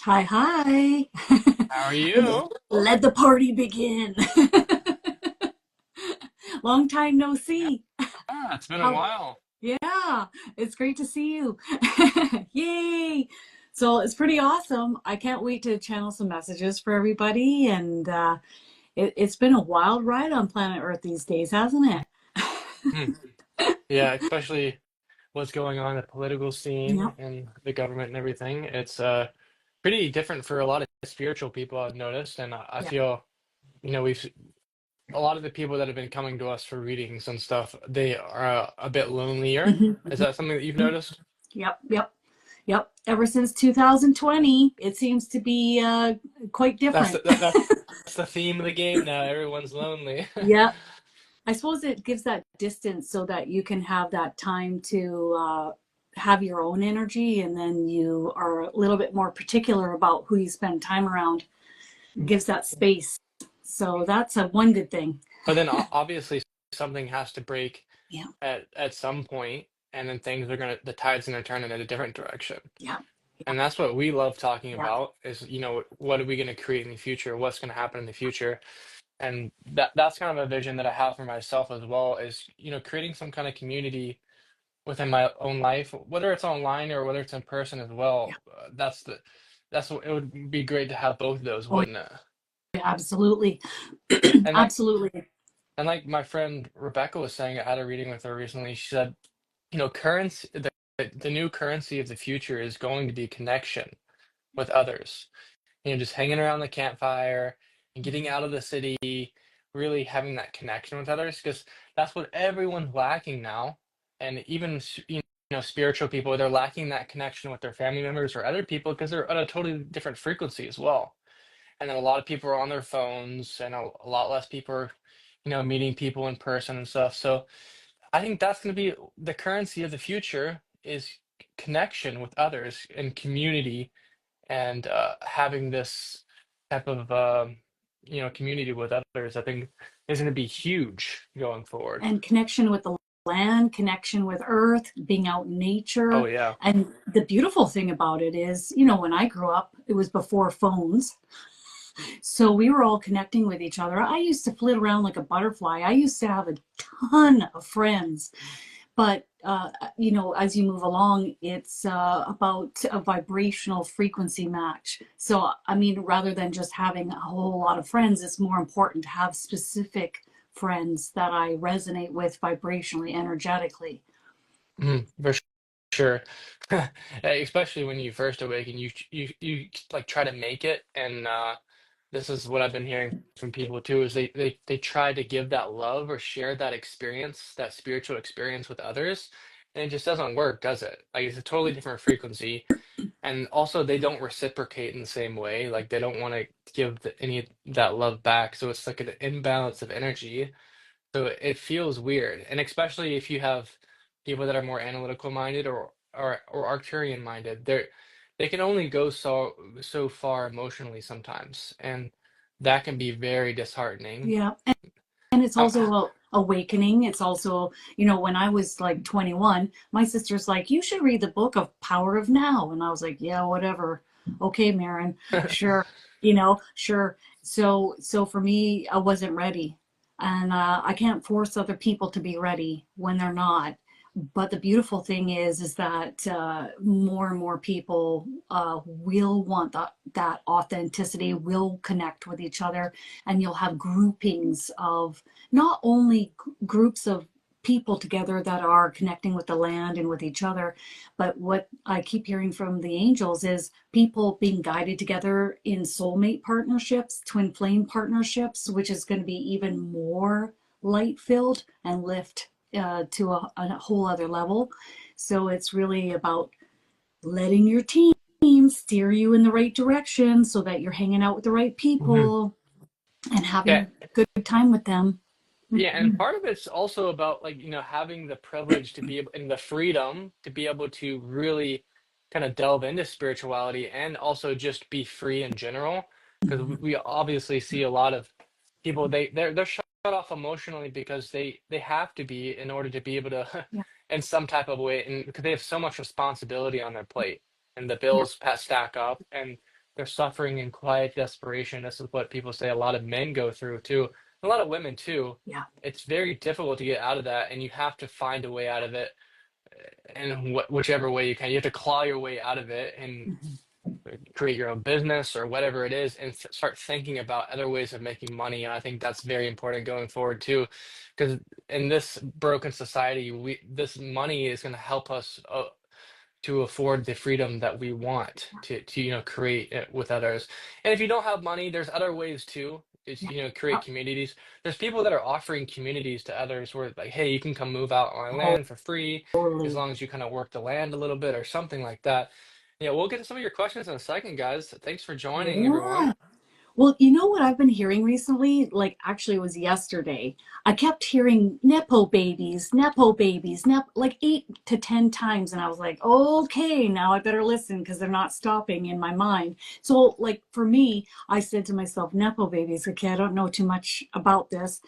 Hi, hi. How are you? Let the party begin. Long time no see. Ah, it's been a How? while. Yeah, it's great to see you. Yay. So it's pretty awesome. I can't wait to channel some messages for everybody. And it's been a wild ride on planet Earth these days, hasn't it? Hmm. Yeah, especially what's going on in the political scene Yep. and the government and everything. It's pretty different for a lot of spiritual people I've noticed, and I Yeah. feel, we've a lot of the people that have been coming to us for readings and stuff, they are a bit lonelier. Is Mhm. that something that you've noticed? Yep. Yep. Yep. Ever since 2020, it seems to be quite That's different. that's the theme of the game now. Everyone's lonely. Yep. I suppose it gives that distance so that you can have that time to have your own energy, and then you are a little bit more particular about who you spend time around. It gives that space. So that's a one good thing. But then obviously something has to break Yeah. at some point, and then the tide's gonna turn in a different direction. Yeah. And that's what we love talking Yeah. about is, what are we gonna create in the future? What's gonna happen in the future? And that's kind of a vision that I have for myself as well, is, creating some kind of community within my own life, whether it's online or whether it's in person as Yeah. well. That's what it would be great to have both of those, Oh, wouldn't it? yeah, absolutely. And like Absolutely. And like my friend Rebecca was saying, I had a reading with her recently. She said, currency, the new currency of the future is going to be connection with others. Just hanging around the campfire and getting out of the city, really having that connection with others, because that's what everyone's lacking now. And even, spiritual people, they're lacking that connection with their family members or other people because they're at a totally different frequency as well. And then a lot of people are on their phones, and a lot less people are, meeting people in person and stuff. So I think that's going to be the currency of the future is connection with others and community, and having this type of community with others. I think is going to be huge going forward. And connection with the land, connection with earth, being out in Oh nature. yeah. And the beautiful thing about it is, when I grew up, it was before phones. So we were all connecting with each other. I used to flit around like a butterfly. I used to have a ton of friends. But, as you move along, it's about a vibrational frequency match. So, I mean, rather than just having a whole lot of friends, it's more important to have specific friends that I resonate with vibrationally, energetically. For sure. Especially when you first awaken, you like try to make it, and this is what I've been hearing from people too, is they try to give that love or share that experience, that spiritual experience with others, and it just doesn't work, does it? Like it's a totally different frequency, and also they don't reciprocate in the same way. Like they don't want to give any of that love back, so it's like an imbalance of energy. So it feels weird, and especially if you have people that are more analytical minded or Arcturian minded, they can only go so far emotionally sometimes, and that can be very disheartening. Yeah. And it's Um, also awakening. It's also, when I was like 21, my sister's like, you should read the book of Power of Now. And I was like, yeah, whatever. Okay, Marin, sure. Sure. So for me, I wasn't ready. And I can't force other people to be ready when they're not. But the beautiful thing is that more and more people will want that authenticity, will connect with each other, and you'll have groupings of not only groups of people together that are connecting with the land and with each other, but what I keep hearing from the angels is people being guided together in soulmate partnerships, twin flame partnerships, which is going to be even more light filled and lift to a whole other level. So it's really about letting your team steer you in the right direction so that you're hanging out with the right mhm. people and Yeah, having a good time with them. yeah, and part of it's also about, like, having the privilege to be able and the freedom to be able to really kind of delve into spirituality and also just be free in general. Because we obviously see a lot of people, they're shut off emotionally because they have to be in order to be able to Yeah, in some type of way, and because they have so much responsibility on their plate, and the yeah, bills stack up, and they're suffering in quiet desperation. This is what people say a lot of men go through too, a lot of women too. Yeah. It's very difficult to get out of that, and you have to find a way out of it, and whichever way you can. You have to claw your way out of it and Mhm. create your own business or whatever it is, and start thinking about other ways of making money. And I think that's very important going forward too, because in this broken society, we this money is going to help us to afford the freedom that we want to create it with others. And if you don't have money, there's other ways too. Is Yeah. create communities. There's people that are offering communities to others where like, hey, you can come move out on my land for free as Totally. long as you kind of work the land a little bit or something like that. Yeah, we'll get to some of your questions in a second, guys. Thanks for joining, everyone. Yeah. Well, you know what I've been hearing recently? Like, actually, it was yesterday. I kept hearing Nepo babies, like 8 to 10 times. And I was like, okay, now I better listen because they're not stopping in my mind. So, like, for me, I said to myself, Nepo babies, okay, I don't know too much about this.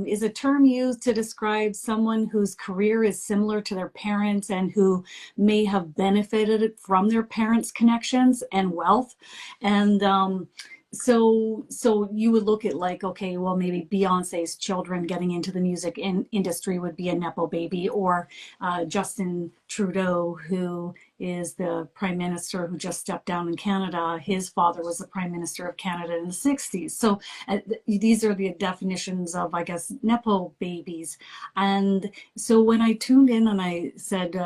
Is a term used to describe someone whose career is similar to their parents and who may have benefited from their parents' connections and wealth. And, so you would look at like, okay, well, maybe Beyonce's children getting into the music industry would be a Nepo baby, or Justin Trudeau, who is the prime minister who just stepped down in Canada. His father was the prime minister of Canada in the 60s. So these are the definitions of, I guess, Nepo babies. And so when I tuned in and I said,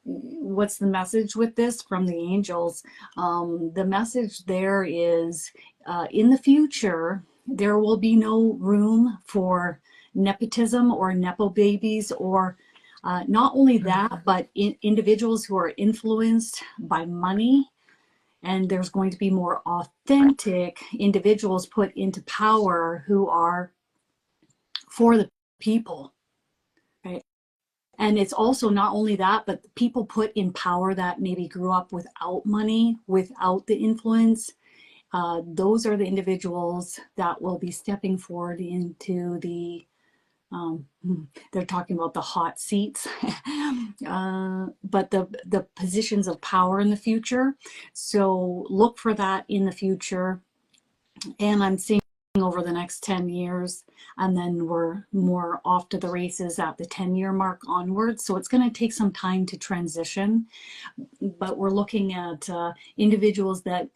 what's the message with this from the angels? The message there is, in the future, there will be no room for nepotism or Nepo babies, or not only that, but individuals who are influenced by money. And there's going to be more authentic individuals put into power who are for the people, right? And it's also not only that, but people put in power that maybe grew up without money, without the influence. Those are the individuals that will be stepping forward into the, um, they're talking about the hot seats, but the positions of power in the future. So look for that in the future. And I'm seeing over the next 10 years, and then we're more off to the races at the 10-year mark onwards. So it's going to take some time to transition, but we're looking at individuals that,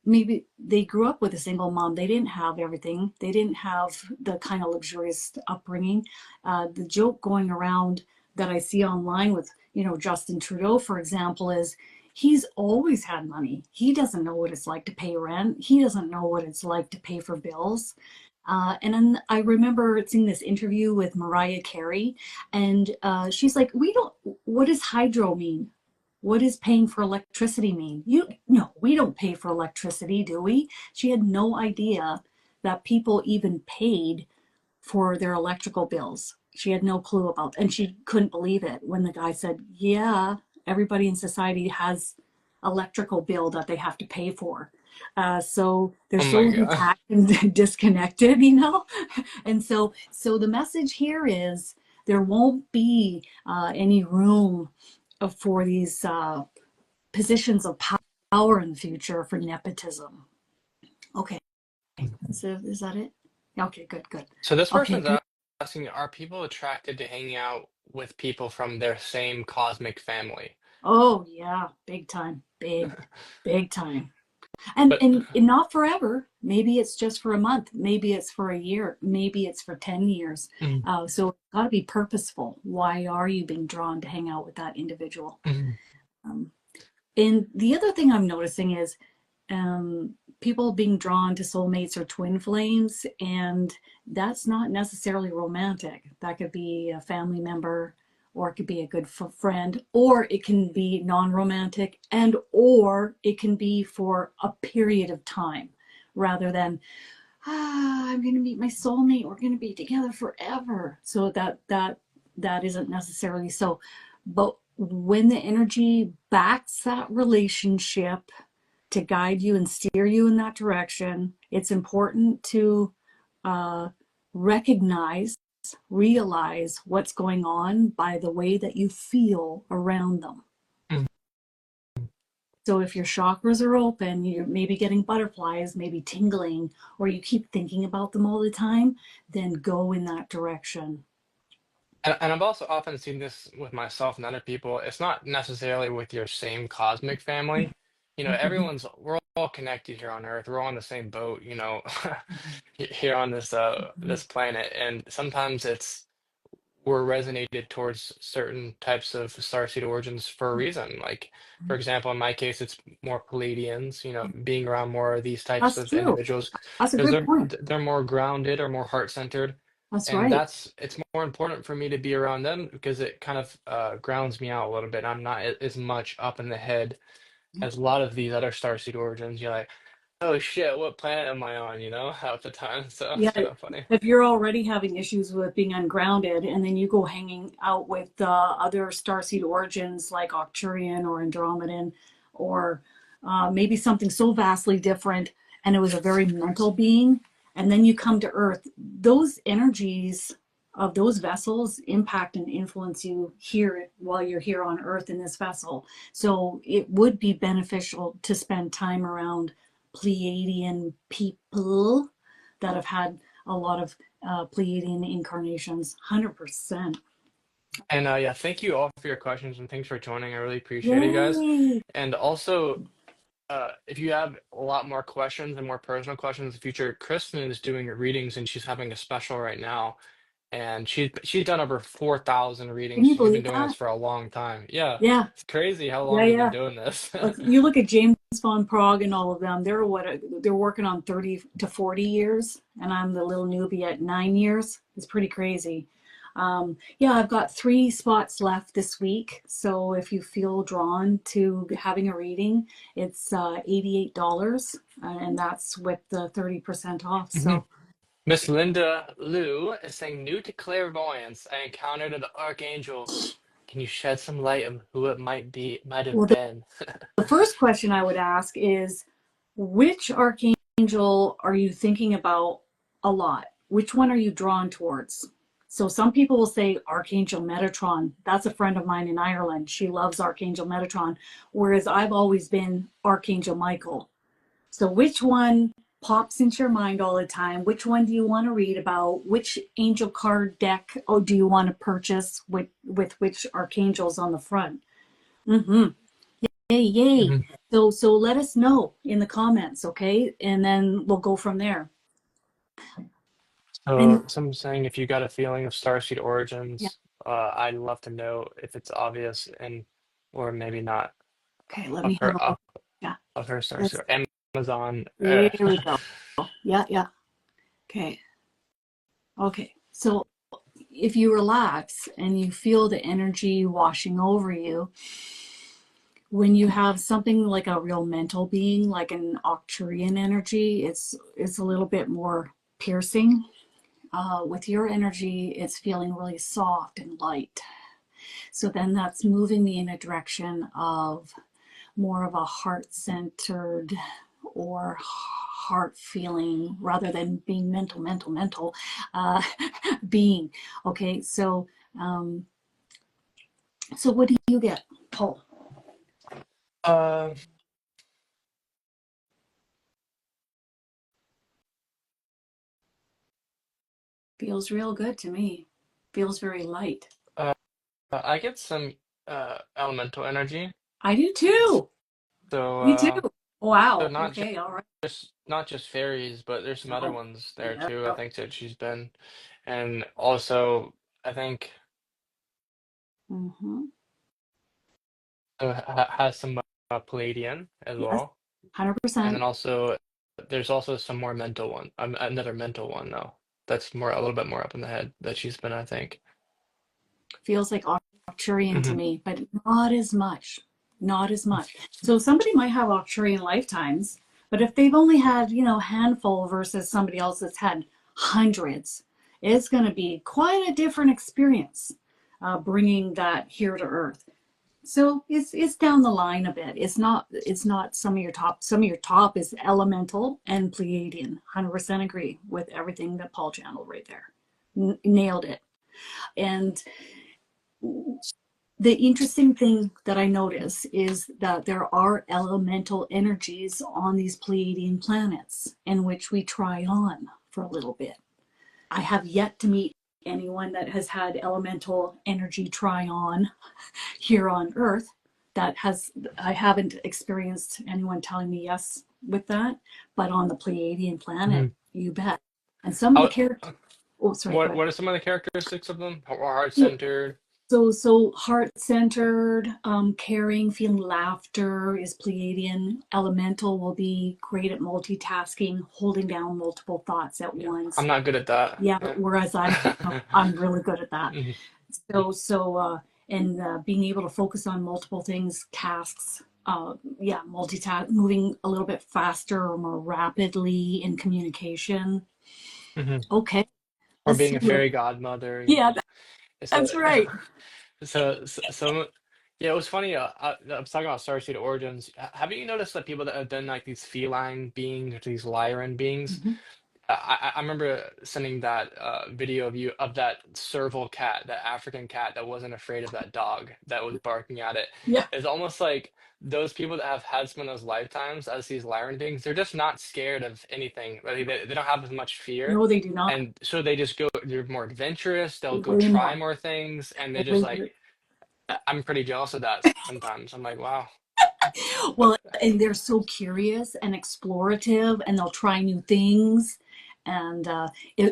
maybe they grew up with a single mom. They didn't have everything. They didn't have the kind of luxurious upbringing. The joke going around that I see online with, Justin Trudeau, for example, is he's always had money. He doesn't know what it's like to pay rent. He doesn't know what it's like to pay for bills. And then I remember seeing this interview with Mariah Carey, and she's like, what does hydro mean? What does paying for electricity mean? No, we don't pay for electricity, do we? She had no idea that people even paid for their electrical bills. She had no clue about, and she couldn't believe it when the guy said, yeah, everybody in society has electrical bill that they have to pay for. So they're Oh my so God. detached and disconnected, And so the message here is there won't be any room for these positions of power in the future for nepotism. Okay, so is that it? Okay, good, good. So this Okay, person's good. asking, are people attracted to hanging out with people from their same cosmic family? Oh yeah, big time, big time. And, But and and not forever. Maybe it's just for a month. Maybe it's for a year. Maybe it's for 10 years. Mhm, So it's got to be purposeful. Why are you being drawn to hang out with that individual? mhm, Um, and the other thing I'm noticing is people being drawn to soulmates or twin flames, and that's not necessarily romantic. That could be a family member, or it could be a good friend, or it can be non-romantic, and or it can be for a period of time, rather than I'm going to meet my soulmate. We're going to be together forever. So that isn't necessarily so. But when the energy backs that relationship to guide you and steer you in that direction, it's important to uh, recognize, realize what's going on by the way that you feel around them. mhm. So if your chakras are open, you're maybe getting butterflies, maybe tingling, or you keep thinking about them all the time, then go in that direction. And I've also often seen this with myself and other people. It's not necessarily with your same cosmic family. Mhm. We're all connected here on Earth. We're all on the same boat, here on this planet. And sometimes we're resonated towards certain types of starseed origins for a reason. Like, for example, in my case, it's more Palladians, being around more of these types That's of true. individuals That's a because good point. they're more grounded or more heart-centered. That's And right. it's more important for me to be around them because it kind of grounds me out a little bit. I'm not as much up in the head as a lot of these other starseed origins. You're like, oh shit, what planet am I on, half the time. So it's Yeah, kind of funny. if you're already having issues with being ungrounded and then you go hanging out with other starseed origins like Arcturian or Andromedan or maybe something so vastly different and it was a very mental being, and then you come to Earth, those energies of those vessels impact and influence you here while you're here on Earth in this vessel. So it would be beneficial to spend time around Pleiadian people that have had a lot of Pleiadian incarnations. 100%. And yeah, thank you all for your questions and thanks for joining. I really appreciate it, guys. Yay! And also, if you have a lot more questions and more personal questions in the future, Kristin is doing readings and she's having a special right now. And she's done over 4,000 Can readings. you She's been believe doing this that? for a long time. Yeah, Yeah, it's crazy how yeah, long you've been yeah. doing this. Like you look at James von Prague and all of them, they're working on 30 to 40 years, and I'm the little newbie at 9 years. It's pretty crazy. Yeah, I've got 3 spots left this week. So if you feel drawn to having a reading, it's $88, and that's with the 30% off. So, Mhm. Miss Linda Liu is saying, new to clairvoyance, I encountered an archangel. Can you shed some light on who it might have well, been? the first question I would ask is which archangel are you thinking about a lot? Which one are you drawn towards? So some people will say Archangel Metatron. That's a friend of mine in Ireland. She loves Archangel Metatron, whereas I've always been Archangel Michael. So which one pops into your mind all the time? Which one do you want to read about? Which angel card deck do you want to purchase with which archangels on the front? Mm-hmm. Yay, yay. Mhm. So let us know in the comments, okay? And then we'll go from there. So, And some saying if you got a feeling of starseed yeah, origins, I'd love to know if it's obvious and or maybe not okay, let of me have her a look. Yeah, of her let's, starseed Amazon. there we go. Yeah, yeah. Okay. Okay. So if you relax and you feel the energy washing over you, when you have something like a real mental being, like an Arcturian energy, it's a little bit more piercing. With your energy, it's feeling really soft and light. So then that's moving me in a direction of more of a heart centered or heart feeling rather than being mental uh, being. Okay, um, so what do you get, Paul? Uh, Feels real good to me. Feels very light. uh, I get some elemental energy. I do too. So Me too. so Wow. not Okay. All right. not just fairies, but there's some other No. ones there Yeah. too. I think that she's been, and also I think Mm-hmm. has some Palladian as Yes. well, and then 100%. also there's also some more mental one, another mental one though. That's more a little bit more up in the head that she's been, I think. Feels like Arcturian to Hmm. me, but not as much. Not as much. So somebody might have Arcturian lifetimes, but if they've only had, a handful versus somebody else that's had hundreds, it's going to be quite a different experience bringing that here to Earth. So it's down the line a bit. It's not some of your top is elemental and Pleiadian. 100% agree with everything that Paul channeled right there. Nailed it. And The interesting thing that I notice is that there are elemental energies on these Pleiadian planets in which we try on for a little bit. I have yet to meet anyone that has had elemental energy try on here on Earth. I haven't experienced anyone telling me yes with that, but on the Pleiadian planet, Mhm. you bet. And some of the How, characters, oh, sorry, go what ahead. what are some of the characteristics of them? Or heart Yeah, centered? so heart-centered, caring, feeling laughter is Pleiadian. Elemental will be great at multitasking, holding down multiple thoughts at Yeah, I'm once. not good at that. Yeah, Yeah. whereas I'm really good at that. Mhm. And being able to focus on multiple things, tasks. Yeah, multitask, moving a little bit faster or more rapidly in communication. Mhm. Okay, Or let's being see a what. fairy godmother, you Yeah, know. It's that's a right. so yeah, it was funny. I was talking about Starseed Origins. Haven't you noticed that people that have been like these feline beings or these Lyran beings? Mhm. I remember sending that video of you of that serval cat, that African cat that wasn't afraid of that dog that was barking at it. Yeah, It's almost like those people that have had some of those lifetimes as these Lyran beings, they're just not scared of anything. Like, they don't have as much fear. no, they do not. And so they just go, they're more adventurous, they'll go Way try more. more things, and they're just Way like, more. I'm pretty jealous of that sometimes. I'm like, wow. But Well, and they're so curious and explorative, and they'll try new things. And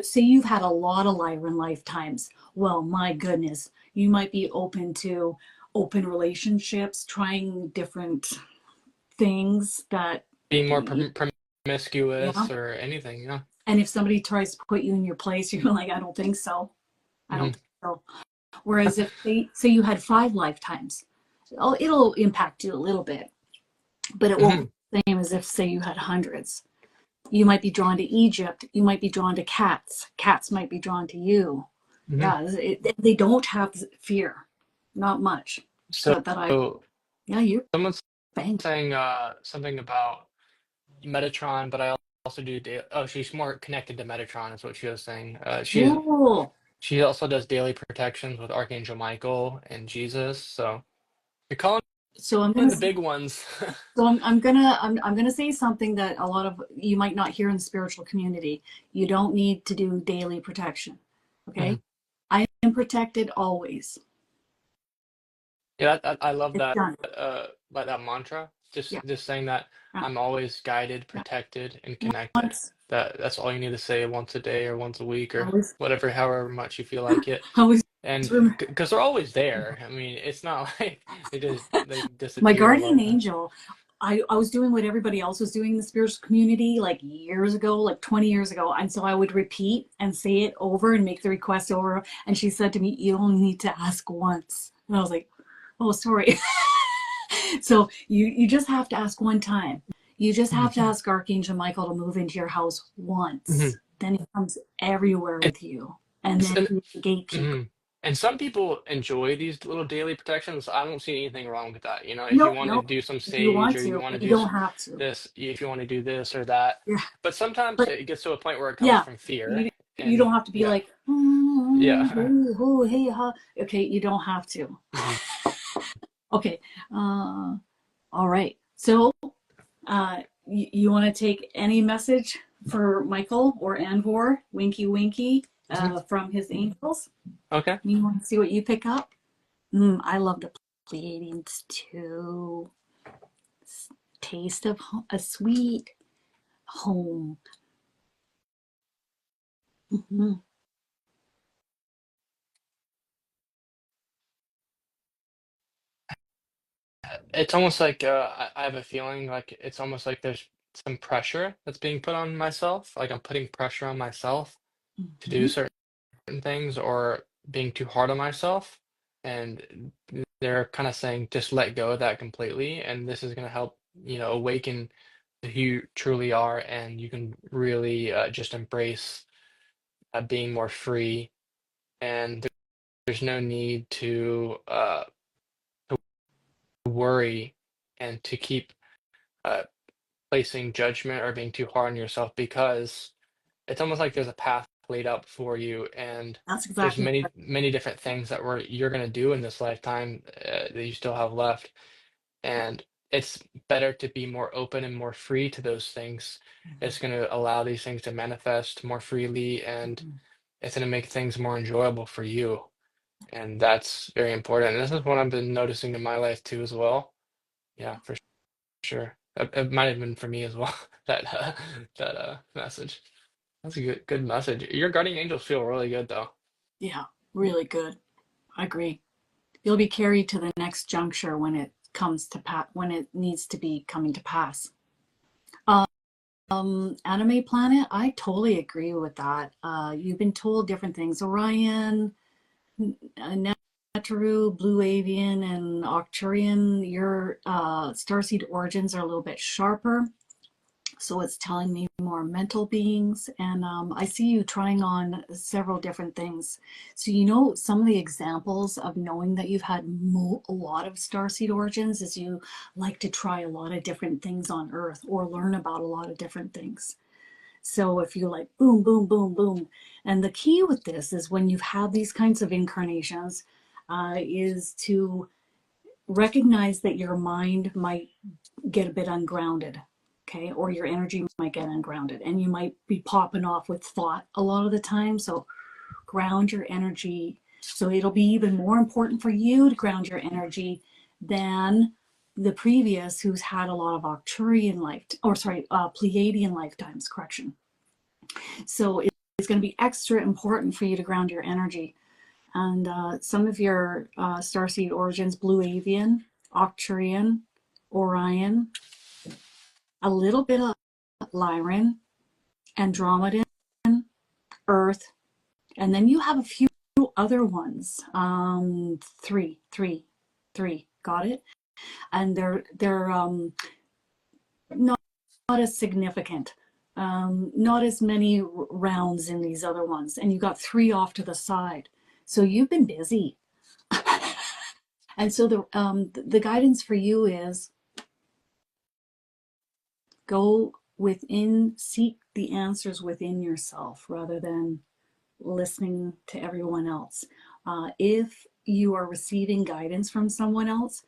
say you've had a lot of Lyran lifetimes. Well, my goodness, you might be open to open relationships, trying different things that, being more yeah. promiscuous or anything, yeah. And if somebody tries to put you in your place, you're like, I don't think so. I don't Hmm. think so. Whereas if they say you had 5 lifetimes, oh, it'll impact you a little bit, but it won't be Hmm. the same as if, say, you had hundreds. You might be drawn to Egypt. You might be drawn to cats. Cats might be drawn to you. Hmm. Yeah, they don't have fear, not much. So That I, yeah, you someone's bang. saying something about Metatron, but I also do oh, she's more connected to Metatron is what she was saying. Cool. She also does daily protections with Archangel Michael and Jesus. So you're calling So I'm in gonna the big ones. I'm gonna say something that a lot of you might not hear in the spiritual community. You don't need to do daily protection. Okay, Mhm. I am protected always. Yeah, I love It's that done. like that mantra. Yeah, Just saying that yeah, I'm always guided, yeah. protected, and connected. Once, That's all you need to say once a day or once a week or always, whatever, however much you feel like it. always. And because they're always there. I mean, it's not like they My disappear a lot guardian of times. angel, I was doing what everybody else was doing in the spiritual community like years ago, like 20 years ago. And so I would repeat and say it over and make the request over. And she said to me, you only need to ask once. And I was like, oh, sorry. So you just have to ask one time. You just have to Mhm. ask Archangel Michael to move into your house once. Mhm. Then he comes everywhere And, with you. And then and, he's the gatekeeper. mhm. And some people enjoy these little daily protections. I don't see anything wrong with that. If you No, want to no. do some If you sage want or you to, want to but you do don't have to. this, if you want to do this or that. Yeah. But sometimes But it gets to a point where it comes yeah, from fear. you don't And have to be yeah, like, "Mm, yeah. hey, ho, hey, ha." Okay, you don't have to. Mhm. Okay, uh, all right. So, you want to take any message for Michael or Anvor, Winky Winky, Mhm. from his angels? Okay. You want to see what you pick up? I love the Pleiadians too. Taste of a sweet home. Mhm. It's almost like I have a feeling like it's almost like there's some pressure that's being put on myself. Like I'm putting pressure on myself to do Mhm. certain things or being too hard on myself. And they're kind of saying just let go of that completely. And this is going to help, awaken who you truly are. And you can really just embrace being more free. And there's no need to worry and to keep uh, placing judgment or being too hard on yourself because it's almost like there's a path laid out for you, and That's there's exactly many right. many different things that you're going to do in this lifetime that you still have left, and it's better to be more open and more free to those things. It's going to allow these things to manifest more freely, and Mhm. it's going to make things more enjoyable for you. And that's very important. And this is what I've been noticing in my life too, as well. Yeah, for sure. It might have been for me as well, that message. That's a good message. Your guardian angels feel really good though. Yeah, really good. I agree. You'll be carried to the next juncture when it comes to when it needs to be coming to pass. Anime planet, I totally agree with that. You've been told different things. Orion, Neteru, Blue Avian, and Octurian, your starseed origins are a little bit sharper. So it's telling me more mental beings. And I see you trying on several different things. So, you know, some of the examples of knowing that you've had a lot of starseed origins is you like to try a lot of different things on Earth or learn about a lot of different things. So if you like boom, boom, boom, boom. And the key with this is when you've had these kinds of incarnations, is to recognize that your mind might get a bit ungrounded, okay, or your energy might get ungrounded, and you might be popping off with thought a lot of the time. So ground your energy. So it'll be even more important for you to ground your energy than the previous who's had a lot of Arcturian life, or sorry, Pleiadian lifetimes, correction. So it's going to be extra important for you to ground your energy. And some of your starseed origins, Blue Avian, Arcturian, Orion, a little bit of Lyran, Andromedan, Earth, and then you have a few other ones. Three. Got it? And they're not as significant. Not as many rounds in these other ones, and you got three off to the side. So you've been busy, and so the guidance for you is go within, seek the answers within yourself rather than listening to everyone else. If you are receiving guidance from someone else,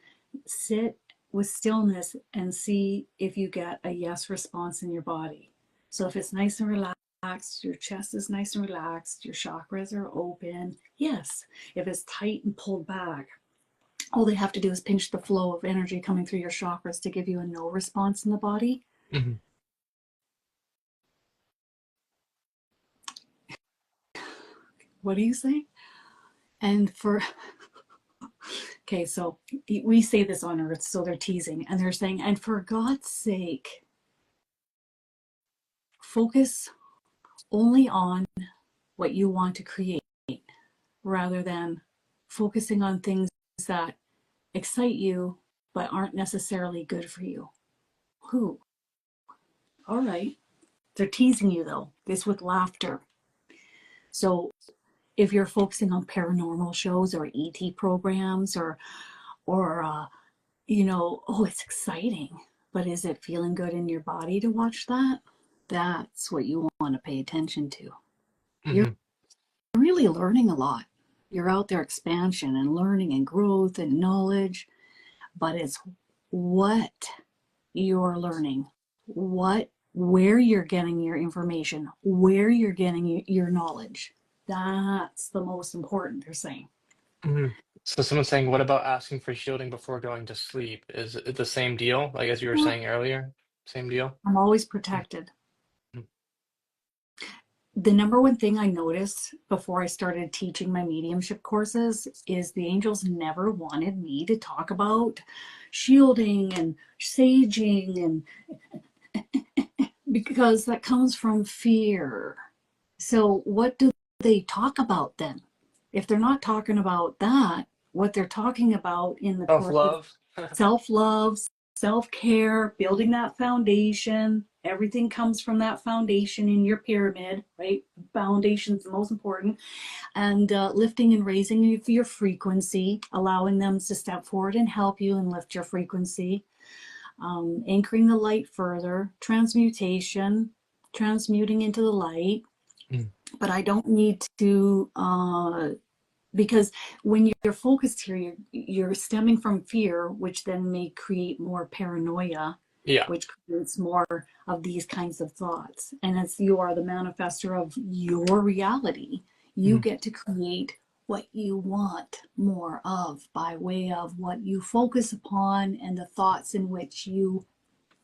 sit with stillness and see if you get a yes response in your body. So if it's nice and relaxed, your chest is nice and relaxed, your chakras are open, yes. If it's tight and pulled back, all they have to do is pinch the flow of energy coming through your chakras to give you a no response in the body. Hmm. What do you say? And for okay, so we say this on Earth, so they're teasing and they're saying, and for God's sake, focus only on what you want to create rather than focusing on things that excite you but aren't necessarily good for you. Who? All right. They're teasing you though, this with laughter. So if you're focusing on paranormal shows or ET programs or you know, oh, it's exciting, but is it feeling good in your body to watch that? That's what you want to pay attention to. You're Hmm. really learning a lot. You're out there expansion and learning and growth and knowledge, but it's what you're learning, where you're getting your information, where you're getting your knowledge. That's the most important, they're saying. Hmm. So someone's saying, what about asking for shielding before going to sleep? Is it the same deal, like as you were saying earlier? Same deal? I'm always protected. The number one thing I noticed before I started teaching my mediumship courses is the angels never wanted me to talk about shielding and saging, and because that comes from fear. So what do they talk about then? If they're not talking about that, what they're talking about in the course is Self-love? self-love, self-care, building that foundation. Everything comes from that foundation in your pyramid, right? Foundation is the most important. And lifting and raising your frequency, allowing them to step forward and help you and lift your frequency. Anchoring the light further, transmutation, transmuting into the light, but I don't need to because when you're focused here, you're stemming from fear, which then may create more paranoia, Yeah. which creates more of these kinds of thoughts. And as you are the manifester of your reality, you Mhm. get to create what you want more of by way of what you focus upon and the thoughts in which you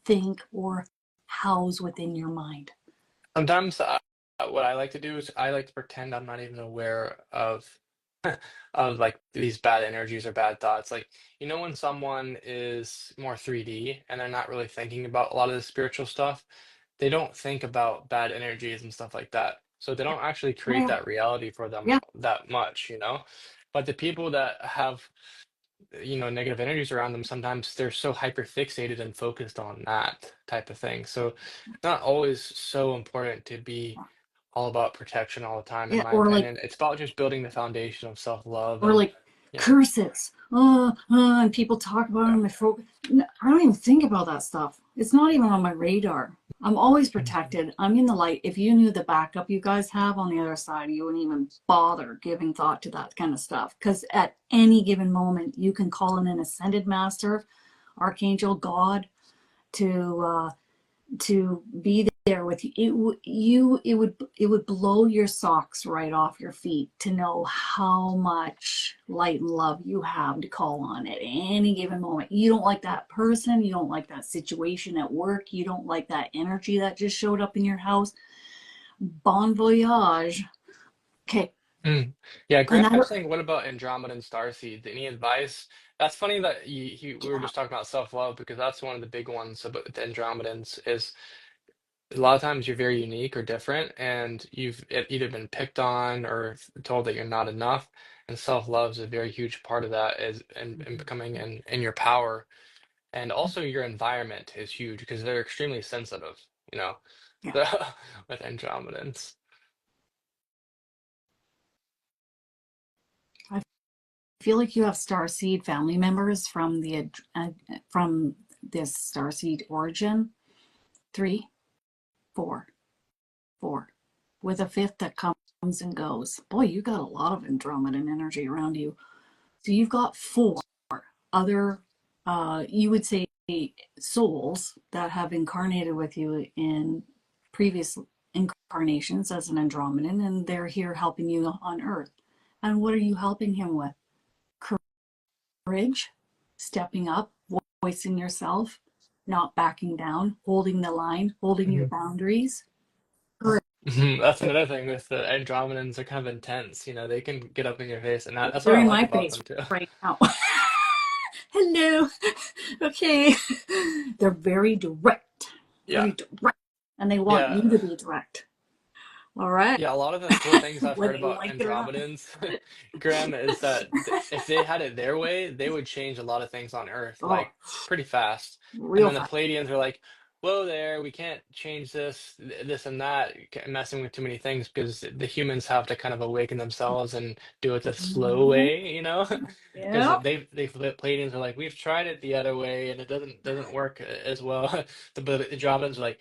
think or house within your mind. Sometimes what I like to do is I like to pretend I'm not even aware of of like these bad energies or bad thoughts. Like, when someone is more 3D and they're not really thinking about a lot of the spiritual stuff, they don't think about bad energies and stuff like that. So they don't actually create Yeah, that reality for them yeah, that much. But the people that have, negative energies around them, sometimes they're so hyper fixated and focused on that type of thing. So not always so important to be all about protection all the time, in yeah. my Or like opinion. It's about just building the foundation of self-love or and, like you know, curses. And people talk about them. I don't even think about that stuff. It's not even on my radar. I'm always Mhm. protected. I'm in the light. If you knew the backup you guys have on the other side, you wouldn't even bother giving thought to that kind of stuff. Because at any given moment, you can call in an ascended master, archangel, God, to be there with you. It would blow your socks right off your feet to know how much light and love you have to call on at any given moment. You don't like that person, you don't like that situation at work, you don't like that energy that just showed up in your house. Bon voyage. Okay. Mm. Yeah, And Graham I was don't, saying, what about Andromedan starseed? Any advice? That's funny that we were yeah, just talking about self-love, because that's one of the big ones about the Andromedans is a lot of times you're very unique or different, and you've either been picked on or told that you're not enough. And self-love is a very huge part of that, is in becoming in your power. And also your environment is huge because they're extremely sensitive, you know, yeah. so, with Andromedans. I feel like you have starseed family members from this starseed origin. Three, four, four, with a fifth that comes and goes. Boy, you got a lot of Andromedan energy around you. So you've got four other, you would say, souls that have incarnated with you in previous incarnations as an Andromedan, and they're here helping you on Earth. And what are you helping him with? Courage, stepping up, voicing yourself, not backing down, holding the line, holding your Mhm. boundaries. Courage. That's another thing with the Andromedans. Are kind of intense, they can get up in your face, and that's what They're I in like my about face them too. right now. Hello. Okay. They're very direct, Yeah. very direct, and they want Yeah. you to be direct. All right. Yeah, a lot of the cool things I've heard Whether you about like it or not. Andromedans, Graham, is that if they had it their way, they would change a lot of things on Earth, Oh, like pretty fast. And real then the fast. Palladians are like, whoa there, we can't change this, this and that, messing with too many things, because the humans have to kind of awaken themselves and do it the slow Mhm. way. Because Yep. the Palladians are like, we've tried it the other way and it doesn't work as well. The Andromedans are like,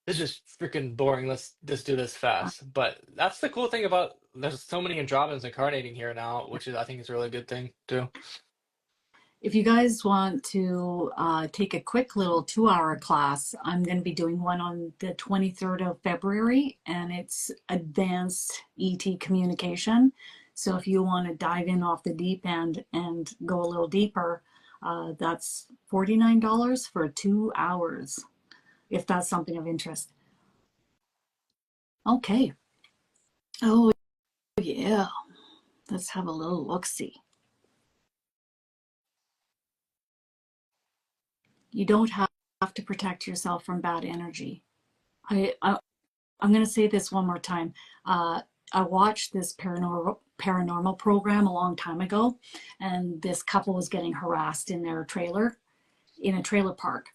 this is freaking boring. Let's just do this fast. But that's the cool thing about there's so many Andromedans incarnating here now, which is I think is a really good thing too. If you guys want to take a quick little 2 hour class, I'm going to be doing one on the 23rd of February, and it's advanced ET communication. So if you want to dive in off the deep end and go a little deeper, that's $49 for 2 hours, if that's something of interest. Okay. Oh, yeah. Let's have a little look see. You don't have to protect yourself from bad energy. I I'm going to say this one more time. Uh, I watched this paranormal program a long time ago, and this couple was getting harassed in their trailer in a trailer park.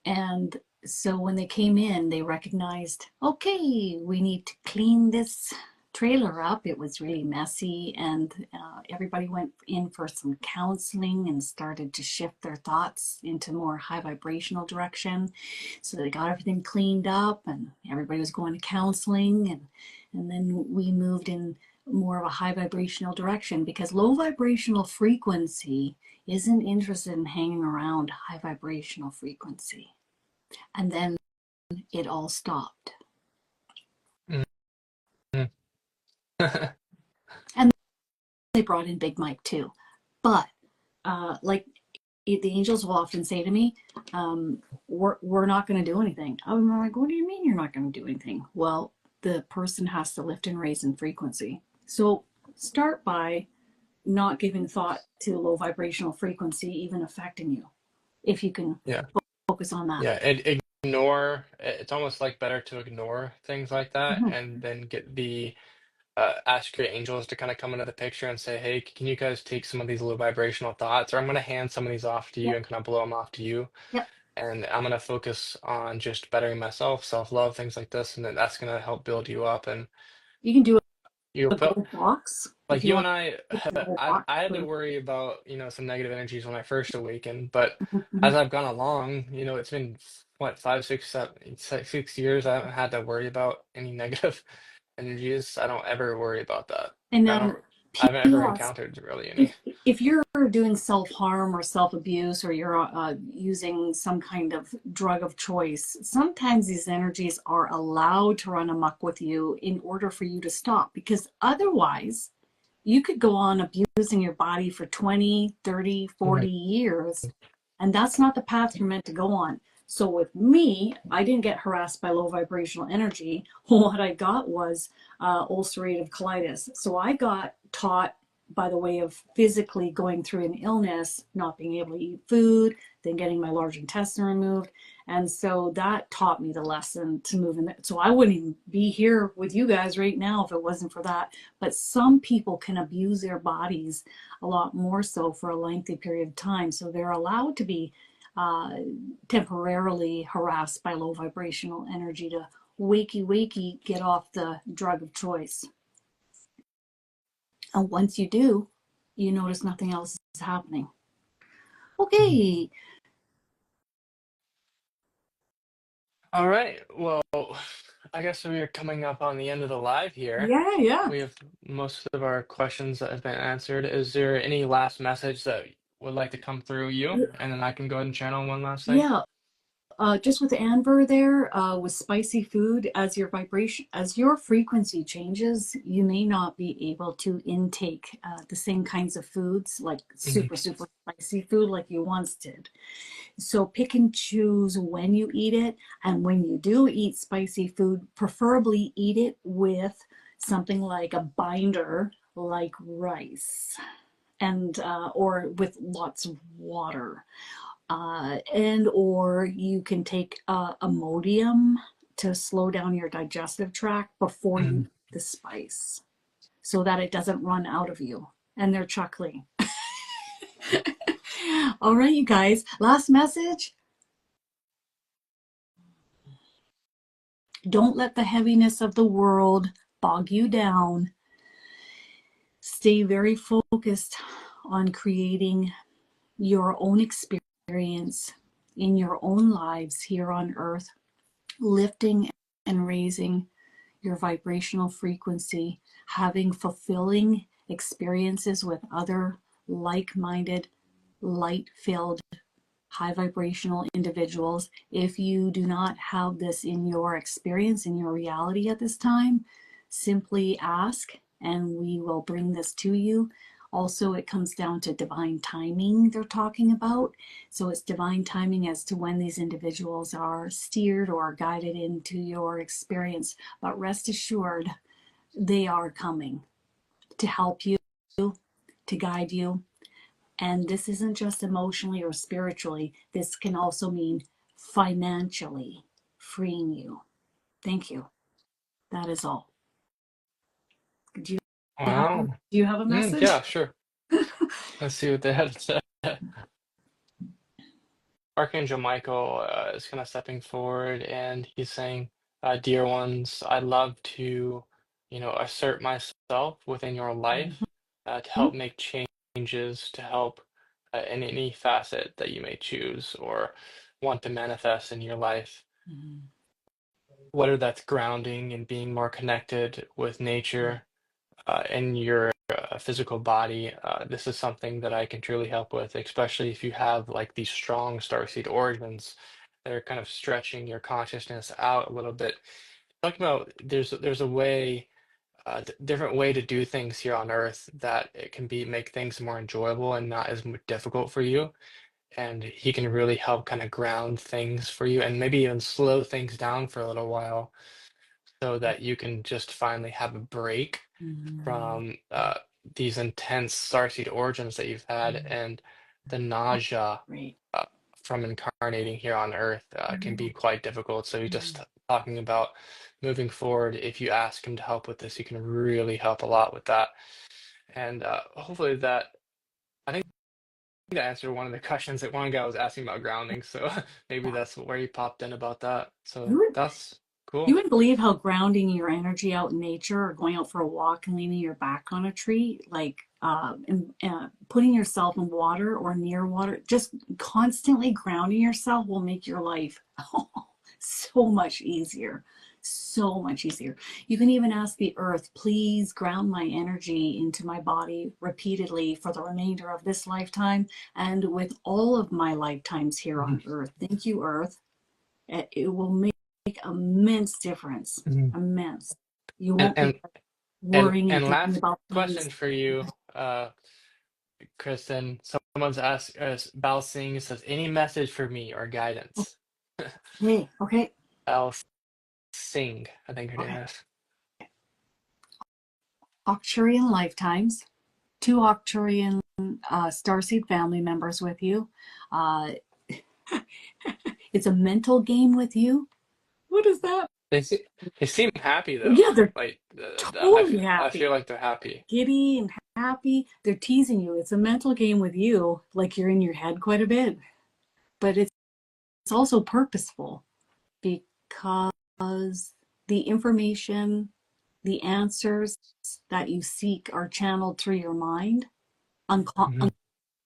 And so when they came in, they recognized, okay, we need to clean this trailer up. It was really messy, and everybody went in for some counseling and started to shift their thoughts into more high vibrational direction. So they got everything cleaned up, and everybody was going to counseling, and then we moved in more of a high vibrational direction because low vibrational frequency isn't interested in hanging around high vibrational frequency. And then it all stopped. Mhm. And they brought in Big Mike too. But like the angels will often say to me, we're not going to do anything. I'm like, what do you mean you're not going to do anything? Well, the person has to lift and raise in frequency. So start by not giving thought to low vibrational frequency even affecting you, if you can Yeah. focus on that. Yeah. Ignore. It's almost like better to ignore things like that Mm-hmm. and then get the ask your angels to kind of come into the picture and say, hey, can you guys take some of these low vibrational thoughts, or I'm going to hand some of these off to you Yep. and kind of blow them off to you. Yep. And I'm going to focus on just bettering myself, self-love, things like this. And then that's going to help build you up. And You can do you a put, gold box like if you you want and I, to put a gold I, box I had to for. worry about, some negative energies when I first awakened. But Mm-hmm. as I've gone along, it's been what, 6 years. I haven't had to worry about any negative energies. I don't ever worry about that. And I don't, I haven't ever POS, encountered really any. if you're doing self-harm or self-abuse, or you're using some kind of drug of choice, sometimes these energies are allowed to run amok with you in order for you to stop, because otherwise you could go on abusing your body for 20, 30, Mhm. 40 years, and that's not the path you're meant to go on. So with me, I didn't get harassed by low vibrational energy. What I got was ulcerative colitis. So I got taught by the way of physically going through an illness, not being able to eat food, then getting my large intestine removed. And so that taught me the lesson to move in. So I wouldn't even be here with you guys right now if it wasn't for that. But some people can abuse their bodies a lot more so for a lengthy period of time. So they're allowed to be uh, temporarily harassed by low vibrational energy to wakey get off the drug of choice. And once you do, you notice nothing else is happening. Mhm. Okay. All right. Well, I guess we are coming up on the end of the live here. Yeah, yeah. We have most of our questions that have been answered. Is there any last message that would like to come through you? And then I can go ahead and channel one last thing. Yeah. Just with the amber there, with spicy food, as your frequency changes, you may not be able to intake the same kinds of foods, like Mhm. super spicy food like you once did. So pick and choose when you eat it. And when you do eat spicy food, preferably eat it with something like a binder, like rice, and or with lots of water, and or you can take Imodium to slow down your digestive tract before you Mhm. eat the spice, so that it doesn't run out of you. And they're chuckling. All right, you guys. Last message. Don't let the heaviness of the world bog you down. Stay very focused on creating your own experience in your own lives here on earth, lifting and raising your vibrational frequency, having fulfilling experiences with other like minded, light filled, high vibrational individuals. If you do not have this in your experience, in your reality at this time, simply ask and we will bring this to you. Also, it comes down to divine timing, they're talking about. So, it's divine timing as to when these individuals are steered or guided into your experience. But rest assured, they are coming to help you, to guide you, and this isn't just emotionally or spiritually, this can also mean financially freeing you. Thank you. That is all. Do Wow. you have a message? Yeah, sure. Let's see what they had to say. Archangel Michael is kind of stepping forward and he's saying, dear ones, I'd love to, assert myself within your life to help make changes, to help in any facet that you may choose or want to manifest in your life. Mhm. Whether that's grounding and being more connected with nature in your physical body, this is something that I can truly help with, especially if you have like these strong starseed origins that are kind of stretching your consciousness out a little bit. Talking about there's a way, different way to do things here on Earth that it can be make things more enjoyable and not as difficult for you. And he can really help kind of ground things for you and maybe even slow things down for a little while so that you can just finally have a break Mhm. from these intense starseed origins that you've had, and the nausea Great. uh, from incarnating here on Earth can be Mhm. quite difficult. So you're just talking about moving forward. If you ask him to help with this, he can really help a lot with that. And hopefully that, I think that answered one of the questions that one guy was asking about grounding. So maybe that's where he popped in about that. You So would that's you cool. would believe how grounding your energy out in nature, or going out for a walk and leaning your back on a tree, like and, putting yourself in water or near water, just constantly grounding yourself will make your life so much easier. So much easier. You can even ask the earth, please ground my energy into my body repeatedly for the remainder of this lifetime and with all of my lifetimes here Mhm. on earth. Thank you, earth. It will make immense difference. Mhm. Immense. You And won't be and and worrying and and thinking last about things. question for you, Kristen. Someone's asked us, Bal Singh says, any message for me or guidance? Okay, okay, Bal Singh, I think her name okay. is. Arcturian lifetimes, two Arcturian starseed family members with you. Uh, it's a mental game with you. What is that? They se they seem happy though. Yeah, they're Like totally I happy, feel like they're happy. giddy and happy. They're teasing you. It's a mental game with you, like you're in your head quite a bit, but it's also purposeful because the information, the answers that you seek are channeled through your mind Mhm.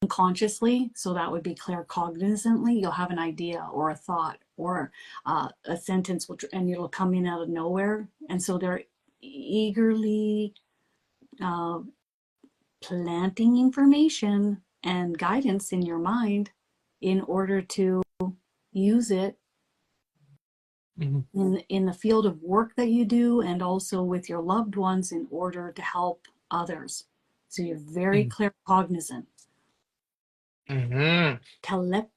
unconsciously. So that would be claircognizantly. You'll have an idea or a thought or a sentence, and it'll come in out of nowhere. And so they're eagerly uh, planting information and guidance in your mind in order to use it Mhm. in the field of work that you do and also with your loved ones in order to help others. So you're very Mhm. claircognizant. Mhm. Telepathy,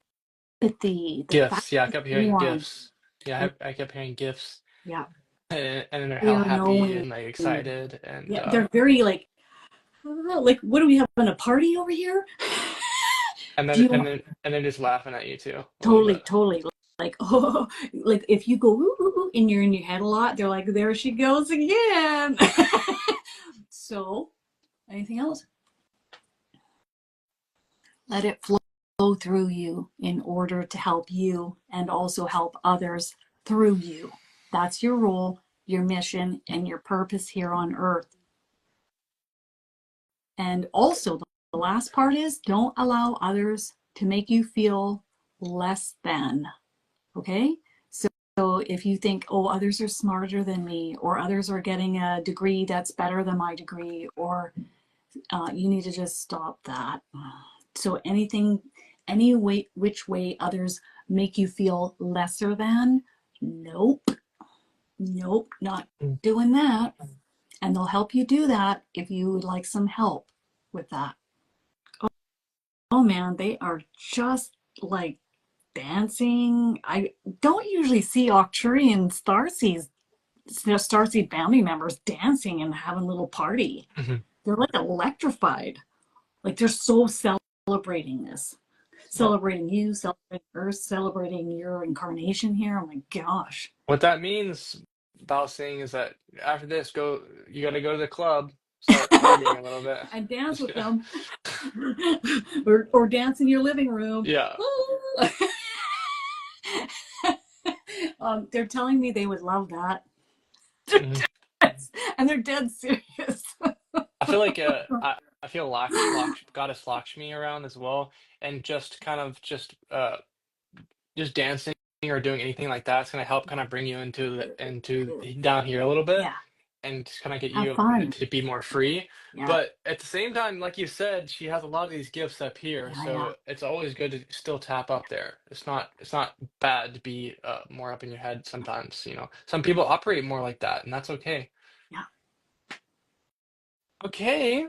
the fact Gifts. Yeah, I of kept hearing form, gifts. Yeah, and I kept hearing gifts, yeah, and they're how clear happy knowing. and like excited and Yeah, they're very like, what, are we having a party over here? and Do then you and want then and then just laughing at you too a little totally, bit. totally like, oh, like if you go ooh, ooh, ooh, and you're in your head a lot, they're like, there she goes again. So, anything else? Let it flow through you in order to help you and also help others through you. That's your role, your mission, and your purpose here on earth. And also, the last part is don't allow others to make you feel less than. Okay? So if you think, oh, others are smarter than me, or others are getting a degree that's better than my degree, or you need to just stop that. So anything, any way, which way others make you feel lesser than, nope, nope, not Mm. doing that. And they'll help you do that if you would like some help with that. Oh man, they are just like dancing. I don't usually see Arcturian Starseed family members dancing and having a little party. Mhm. They're like electrified. Like they're so celebrating this, celebrating you, celebrating Earth, celebrating your incarnation here. Oh my gosh. What that means, Bao Singh, is that after this, you got to go to the club, start partying a little bit. And dance Just with kidding. them. Or dance in your living room. Yeah. They're telling me they would love that. Mhm. and they're dead serious. I feel like I feel goddess Lakshmi around as well, and just kind of just dancing or doing anything like that's gonna help kind of bring you into down here a little bit Yeah, and just kind of get have you fun. to be more free. Yeah, But at the same time, like you said, she has a lot of these gifts up here, yeah, so yeah, it's always good to still tap up there. It's not bad to be more up in your head sometimes. Some people operate more like that, and that's okay. yeah. Okay.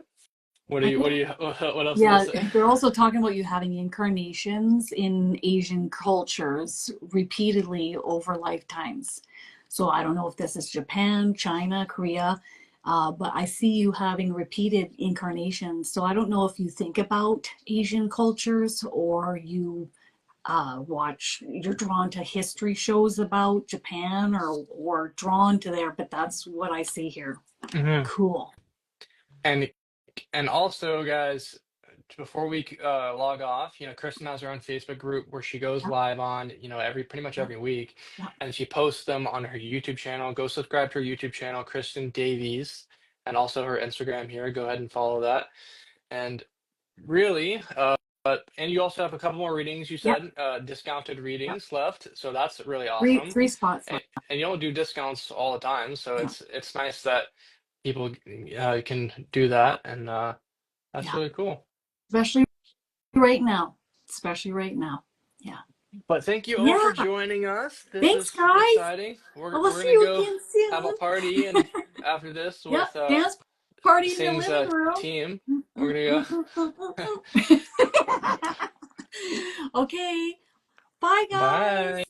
I think, What else did I yeah, say? they're also talking about you having incarnations in Asian cultures repeatedly over lifetimes. So I don't know if this is Japan, China, Korea, but I see you having repeated incarnations. So I don't know if you think about Asian cultures or you're drawn to history shows about Japan or drawn to there, but that's what I see here. Mhm. Cool. And and also, guys, before we log off, Kristen has her own Facebook group where she goes Yep, live on, every pretty much yep, every week, yep. and she posts them on her YouTube channel. Go subscribe to her YouTube channel, Kristen Davies, and also her Instagram here. Go ahead and follow that. And really, and you also have a couple more readings. You Yep. said discounted Yep. readings left, so that's really Three awesome. three spots And, left. and you don't do discounts all the time, so Yeah. it's nice that people can do that, and that's Yeah. really cool. Especially right now. Especially right now. Yeah. But thank you all for Yeah. joining us. This Thanks, is guys. exciting. I We're will we're see gonna you go again have a soon. party and after this Yep. with Dance party in the Sing's living room. team. We're gonna go. Okay. Bye, Bye. guys.